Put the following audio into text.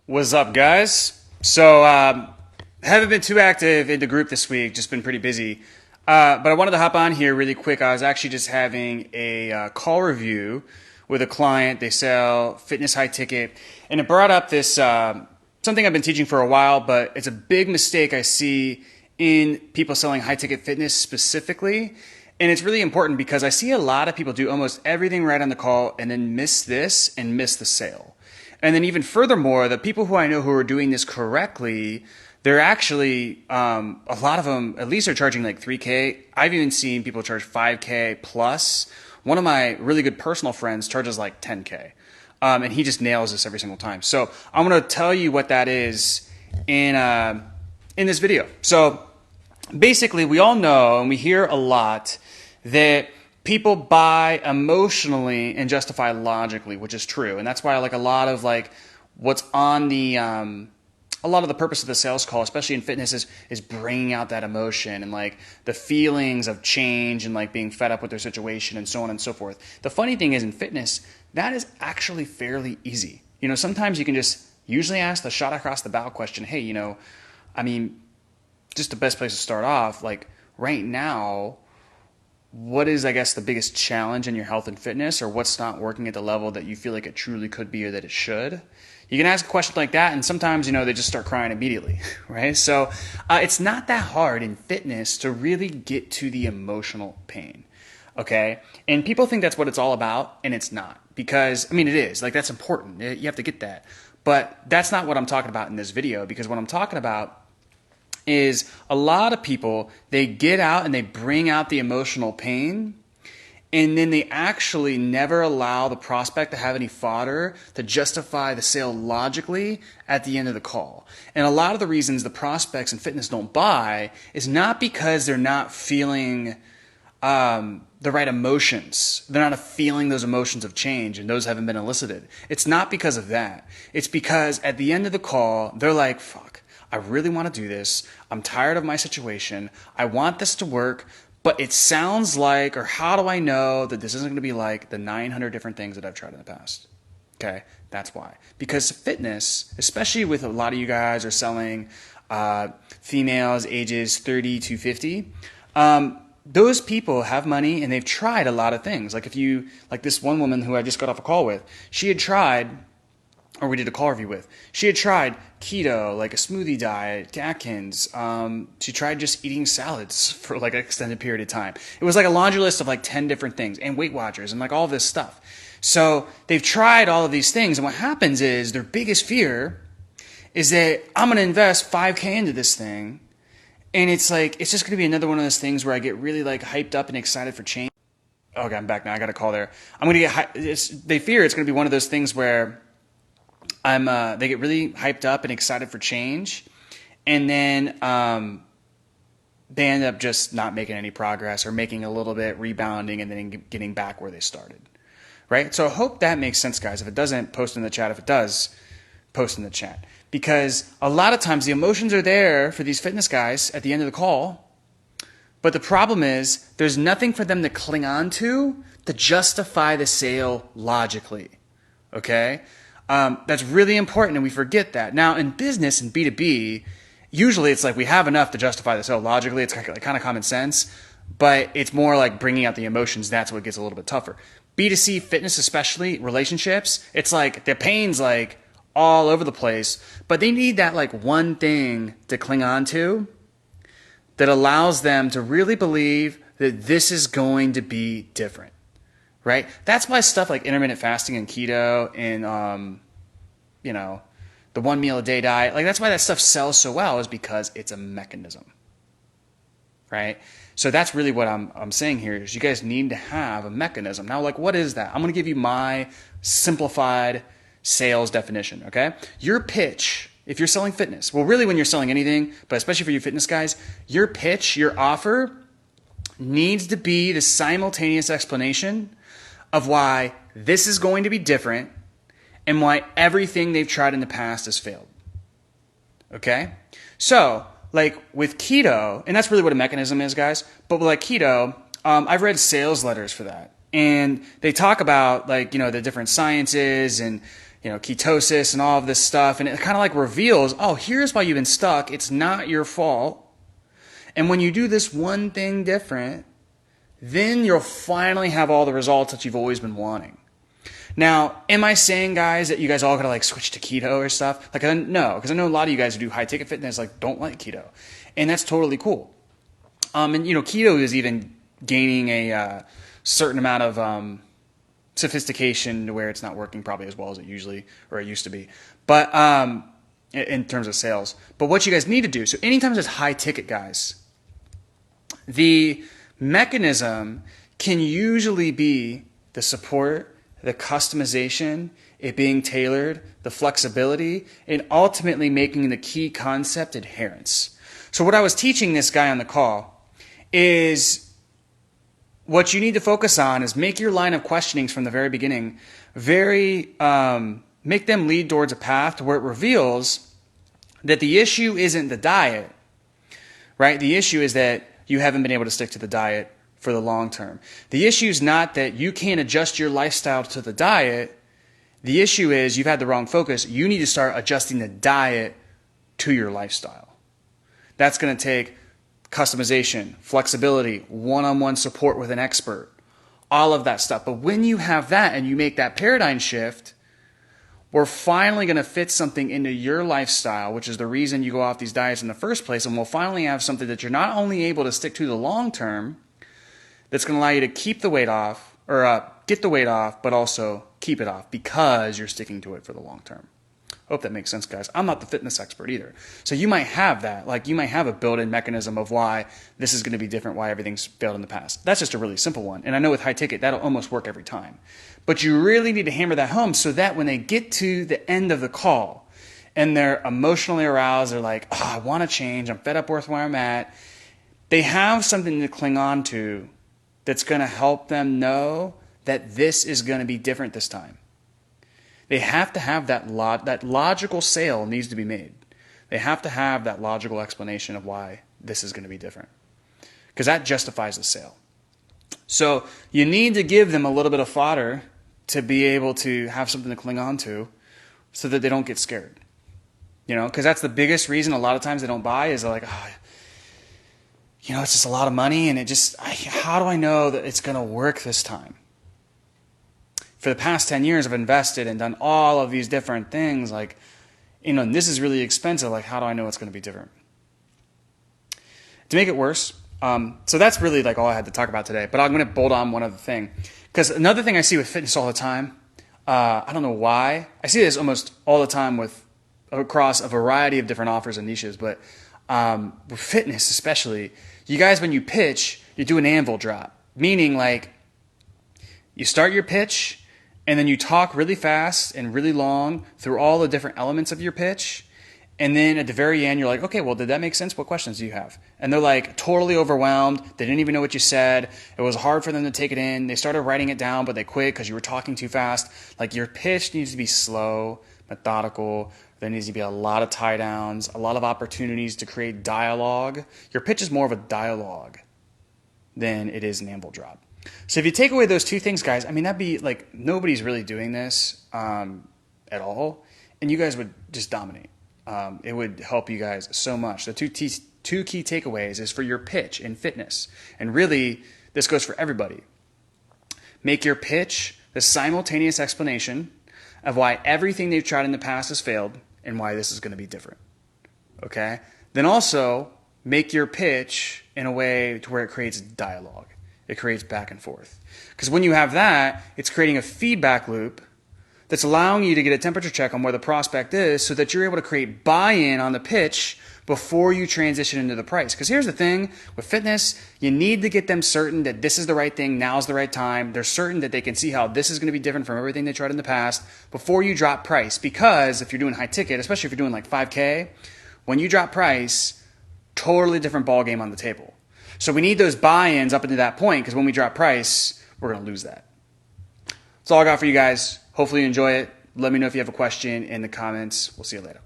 What's up, guys? So, haven't been too active in the group this week, just been pretty busy. But I wanted to hop on here really quick. I was actually just having a call review with a client. They sell fitness high ticket, and it brought up this something I've been teaching for a while, but it's a big mistake I see in people selling high ticket fitness specifically. And it's really important because I see a lot of people do almost everything right on the call and then miss this and miss the sale. And then even furthermore, the people who I know who are doing this correctly, they're actually, a lot of them, at least are charging like 3K. I've even seen people charge 5K plus. One of my really good personal friends charges like 10K. And he just nails this every single time. So I'm going to tell you what that is in this video. So basically, we all know and we hear a lot that people buy emotionally and justify logically, which is true. And that's why like a lot of like what's on the a lot of the purpose of the sales call, especially in fitness, is bringing out that emotion and like the feelings of change and like being fed up with their situation and so on and so forth. The funny thing is in fitness, that is actually fairly easy. You know, sometimes you can just usually ask the shot across the bow question, hey, I mean, just the best place to start off, like right now, what is, I guess, the biggest challenge in your health and fitness, or what's not working at the level that you feel like it truly could be or that it should? You can ask a question like that, and sometimes, they just start crying immediately, right? So it's not that hard in fitness to really get to the emotional pain, okay? And people think that's what it's all about, and it's not. Because, I mean, it is. Like, that's important. You have to get that. But that's not what I'm talking about in this video, because what I'm talking about is a lot of people, they get out and they bring out the emotional pain, and then they actually never allow the prospect to have any fodder to justify the sale logically at the end of the call. And a lot of the reasons the prospects in fitness don't buy is not because they're not feeling the right emotions. They're not feeling those emotions of change, and those haven't been elicited. It's not because of that. It's because at the end of the call, they're like, fuck, I really want to do this. I'm tired of my situation. I want this to work, but it sounds like, or how do I know that this isn't going to be like the 900 different things that I've tried in the past? Okay, that's why. Because fitness, especially with a lot of you guys are selling females ages 30 to 50, those people have money and they've tried a lot of things. Like like this one woman who I just got off a call with, she had tried, or we did a call review with, she had tried keto, like a smoothie diet, Atkins. She tried just eating salads for like an extended period of time. It was like a laundry list of like 10 different things, and Weight Watchers and like all this stuff. So they've tried all of these things, and what happens is their biggest fear is that I'm going to invest 5K into this thing, and it's like, it's just going to be another one of those things where I get really like hyped up and excited for change. Okay, I'm back now. I got a call there. I'm going to get, they fear it's going to be one of those things where they get really hyped up and excited for change, and then they end up just not making any progress or making a little bit, rebounding, and then getting back where they started, right? So I hope that makes sense, guys. If it doesn't, post in the chat. If it does, post in the chat. Because a lot of times the emotions are there for these fitness guys at the end of the call, but the problem is there's nothing for them to cling on to justify the sale logically, okay? That's really important, and we forget that. Now, in business and B2B, usually it's like we have enough to justify the sale logically. It's kind of common sense, but it's more like bringing out the emotions. That's what gets a little bit tougher. B2C, fitness especially, relationships, it's like the pain's like all over the place, but they need that like one thing to cling on to that allows them to really believe that this is going to be different. Right? That's why stuff like intermittent fasting and keto and, the 1 meal a day diet, like that's why that stuff sells so well, is because it's a mechanism. Right? So that's really what I'm saying here is you guys need to have a mechanism. Now, like, what is that? I'm going to give you my simplified sales definition. Okay? Your pitch, if you're selling fitness, well, really when you're selling anything, but especially for you fitness guys, your pitch, your offer needs to be the simultaneous explanation of why this is going to be different and why everything they've tried in the past has failed. Okay? So, like with keto, and that's really what a mechanism is, guys, but with like keto, I've read sales letters for that. And they talk about like, the different sciences and, ketosis and all of this stuff. And it kind of like reveals, oh, here's why you've been stuck. It's not your fault. And when you do this one thing different, then you'll finally have all the results that you've always been wanting. Now, am I saying, guys, that you guys all gotta like switch to keto or stuff? Like, no, because I know a lot of you guys who do high ticket fitness like don't like keto, and that's totally cool. And keto is even gaining a certain amount of sophistication to where it's not working probably as well as it used to be. But in terms of sales. But what you guys need to do, so anytime there's high ticket, guys, the mechanism can usually be the support, the customization, it being tailored, the flexibility, and ultimately making the key concept adherence. So what I was teaching this guy on the call is what you need to focus on is make your line of questionings from the very beginning make them lead towards a path to where it reveals that the issue isn't the diet, right? The issue is that you haven't been able to stick to the diet for the long term. The issue is not that you can't adjust your lifestyle to the diet. The issue is you've had the wrong focus. You need to start adjusting the diet to your lifestyle. That's going to take customization, flexibility, one-on-one support with an expert, all of that stuff. But when you have that and you make that paradigm shift, we're finally going to fit something into your lifestyle, which is the reason you go off these diets in the first place, and we'll finally have something that you're not only able to stick to the long term, that's going to allow you to keep the weight off, or get the weight off, but also keep it off because you're sticking to it for the long term. Hope that makes sense, guys. I'm not the fitness expert either. So you might have that. Like, you might have a built-in mechanism of why this is going to be different, why everything's failed in the past. That's just a really simple one. And I know with high ticket, that'll almost work every time. But you really need to hammer that home so that when they get to the end of the call and they're emotionally aroused, they're like, oh, I want to change. I'm fed up with where I'm at. They have something to cling on to that's going to help them know that this is going to be different this time. They have to have that logical sale needs to be made. They have to have that logical explanation of why this is going to be different, because that justifies the sale. So you need to give them a little bit of fodder to be able to have something to cling on to so that they don't get scared. Because that's the biggest reason a lot of times they don't buy is they're like, oh, it's just a lot of money, and how do I know that it's going to work this time? For the past 10 years, I've invested and done all of these different things. Like, and this is really expensive. Like, how do I know it's going to be different? To make it worse, so that's really like all I had to talk about today. But I'm going to bolt on one other thing. Because another thing I see with fitness all the time, I don't know why. I see this almost all the time across a variety of different offers and niches. But with fitness especially, you guys, when you pitch, you do an anvil drop. Meaning, like, you start your pitch, and then you talk really fast and really long through all the different elements of your pitch. And then at the very end, you're like, okay, well, did that make sense? What questions do you have? And they're like totally overwhelmed. They didn't even know what you said. It was hard for them to take it in. They started writing it down, but they quit because you were talking too fast. Like, your pitch needs to be slow, methodical. There needs to be a lot of tie downs, a lot of opportunities to create dialogue. Your pitch is more of a dialogue than it is an anvil drop. So if you take away those two things, guys, that'd be like nobody's really doing this at all, and you guys would just dominate. It would help you guys so much. The two key takeaways is for your pitch in fitness, and really this goes for everybody. Make your pitch the simultaneous explanation of why everything they've tried in the past has failed and why this is going to be different. Okay? Then also make your pitch in a way to where it creates dialogue. It creates back and forth. Because when you have that, it's creating a feedback loop that's allowing you to get a temperature check on where the prospect is so that you're able to create buy-in on the pitch before you transition into the price. Because here's the thing, with fitness, you need to get them certain that this is the right thing, now's the right time. They're certain that they can see how this is going to be different from everything they tried in the past before you drop price. Because if you're doing high ticket, especially if you're doing like 5K, when you drop price, totally different ball game on the table. So we need those buy-ins up into that point, because when we drop price, we're going to lose that. That's all I got for you guys. Hopefully you enjoy it. Let me know if you have a question in the comments. We'll see you later.